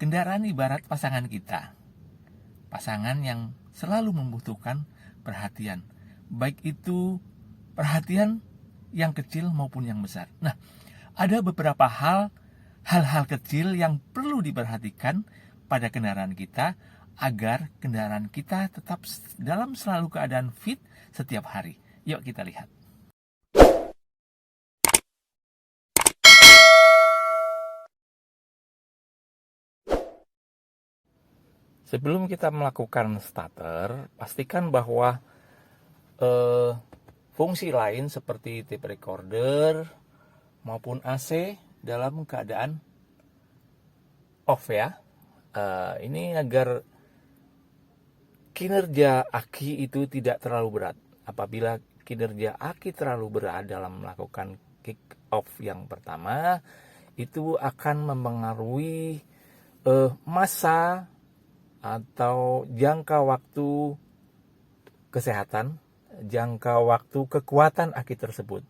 kendaraan ibarat pasangan kita. Pasangan yang selalu membutuhkan perhatian. Baik itu perhatian yang kecil maupun yang besar. Nah, ada beberapa hal-hal kecil yang perlu diperhatikan pada kendaraan kita agar kendaraan kita tetap dalam selalu keadaan fit setiap hari. Yuk kita lihat. Sebelum kita melakukan starter, pastikan bahwa fungsi lain seperti tape recorder maupun AC dalam keadaan off ya. Ini agar kinerja aki itu tidak terlalu berat. Apabila kinerja aki terlalu berat dalam melakukan kick off yang pertama, itu akan mempengaruhi masa atau jangka waktu kesehatan, jangka waktu kekuatan aki tersebut.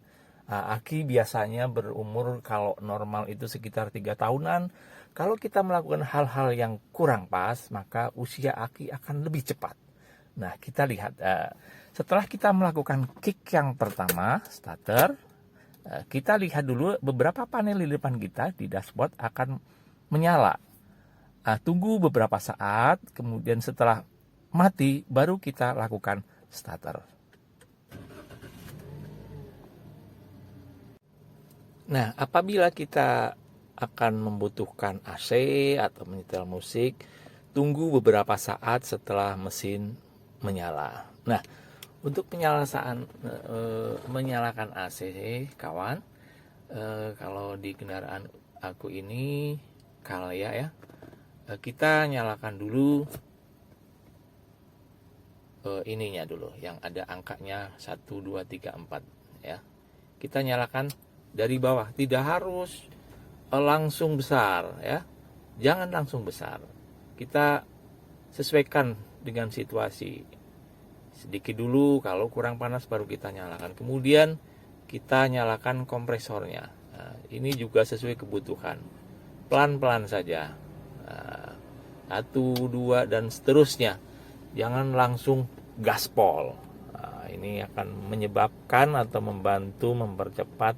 Aki biasanya berumur kalau normal itu sekitar 3 tahunan. Kalau kita melakukan hal-hal yang kurang pas, maka usia aki akan lebih cepat. Nah, kita lihat setelah kita melakukan kick yang pertama, starter, kita lihat dulu beberapa panel di depan kita di dashboard akan menyala. Tunggu beberapa saat, kemudian setelah mati baru kita lakukan starter. Nah, apabila kita akan membutuhkan AC atau menyetel musik, tunggu beberapa saat setelah mesin menyala. Nah, untuk menyalakan AC, kawan, kalau di kendaraan aku ini Calya ya, kita nyalakan dulu ininya dulu, yang ada angkanya 1, 2, 3, 4 ya. Kita nyalakan dari bawah, tidak harus langsung besar ya. Jangan langsung besar. Kita sesuaikan dengan situasi. Sedikit dulu, kalau kurang panas baru kita nyalakan. Kemudian kita nyalakan kompresornya. Nah, ini juga sesuai kebutuhan. Pelan-pelan saja. 1, 2 dan seterusnya. Jangan langsung gaspol. Ini akan menyebabkan atau membantu mempercepat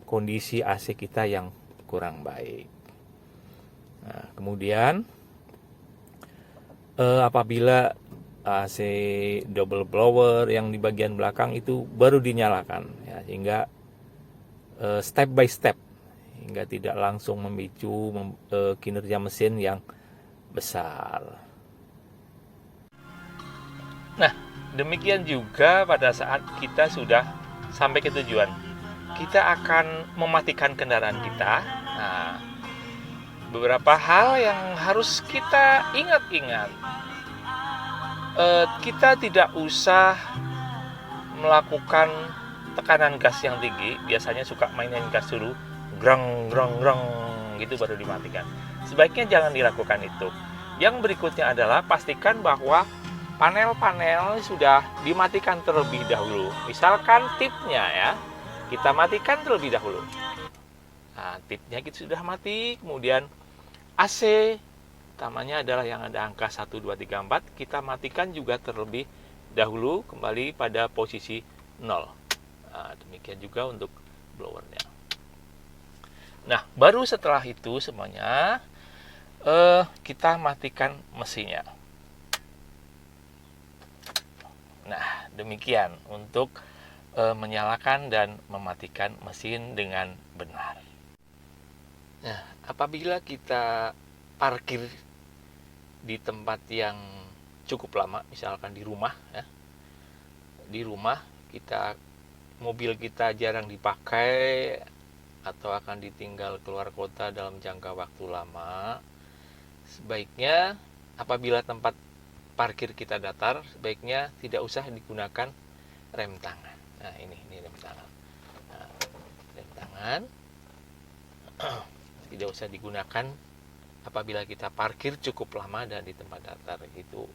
kondisi AC kita yang kurang baik. Nah, kemudian apabila AC double blower yang di bagian belakang itu baru dinyalakan ya, sehingga step by step, hingga tidak langsung memicu kinerja mesin yang besar. Nah, demikian juga pada saat kita sudah sampai ke tujuan. Kita akan mematikan kendaraan kita. Nah, beberapa hal yang harus kita ingat-ingat. Kita tidak usah melakukan tekanan gas yang tinggi. Biasanya suka mainin gas dulu, grang grang grang gitu baru dimatikan. Sebaiknya jangan dilakukan itu. Yang berikutnya adalah pastikan bahwa panel-panel sudah dimatikan terlebih dahulu. Misalkan tipnya ya, kita matikan terlebih dahulu. Nah, tipnya kita sudah mati, kemudian AC utamanya adalah yang ada angka 1, 2, 3, 4, kita matikan juga terlebih dahulu, kembali pada posisi 0. Nah, demikian juga untuk blowernya. Nah, baru setelah itu semuanya kita matikan mesinnya. Nah, demikian untuk menyalakan dan mematikan mesin dengan benar. Nah, apabila kita parkir di tempat yang cukup lama, misalkan di rumah ya. Di rumah mobil kita jarang dipakai atau akan ditinggal keluar kota dalam jangka waktu lama, sebaiknya apabila tempat parkir kita datar, sebaiknya tidak usah digunakan rem tangan. Nah, ini rem tangan. Nah, rem tangan tidak usah digunakan apabila kita parkir cukup lama dan di tempat datar itu.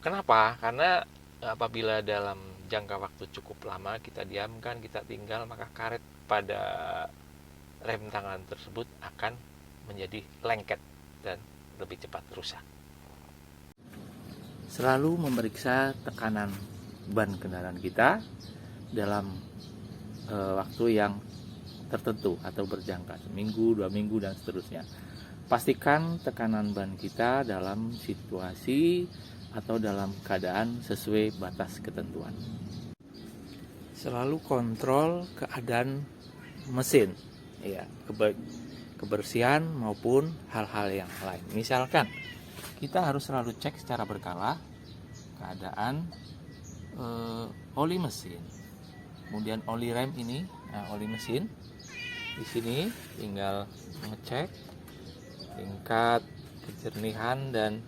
Kenapa? Karena apabila dalam jangka waktu cukup lama kita diamkan, kita tinggal, maka karet pada rem tangan tersebut akan menjadi lengket. dan lebih cepat rusak. Selalu memeriksa tekanan ban kendaraan kita dalam waktu yang tertentu atau berjangka, seminggu, 2 minggu, dan seterusnya. Pastikan tekanan ban kita dalam situasi atau dalam keadaan sesuai batas ketentuan. Selalu kontrol keadaan mesin, ya, kebersihan maupun hal-hal yang lain. Misalkan kita harus selalu cek secara berkala keadaan oli mesin, kemudian oli rem ini, oli mesin. Di sini tinggal mengecek tingkat kejernihan dan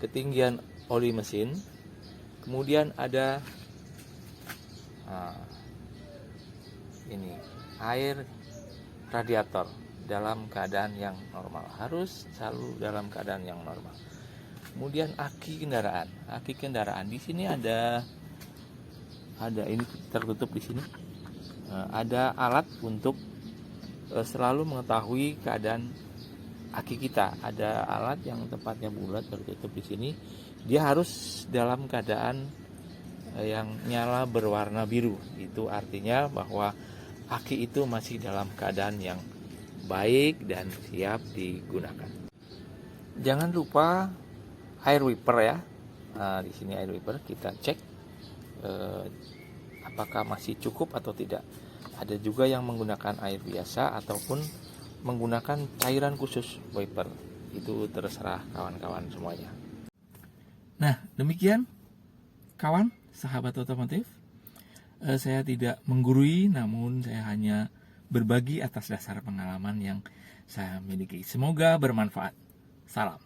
ketinggian oli mesin. Kemudian ada ini air radiator dalam keadaan yang normal, harus selalu dalam keadaan yang normal. Kemudian aki kendaraan di sini ada ini tertutup di sini. Ada alat untuk selalu mengetahui keadaan aki kita. Ada alat yang tempatnya bulat tertutup di sini. Dia harus dalam keadaan yang nyala berwarna biru. Itu artinya bahwa aki itu masih dalam keadaan yang baik dan siap digunakan. Jangan lupa air wiper ya. Di sini air wiper kita cek apakah masih cukup atau tidak. Ada juga yang menggunakan air biasa ataupun menggunakan cairan khusus wiper. Itu terserah kawan-kawan semuanya. Nah, demikian kawan, sahabat otomotif. Saya tidak menggurui, namun saya hanya berbagi atas dasar pengalaman yang saya miliki. Semoga bermanfaat. Salam.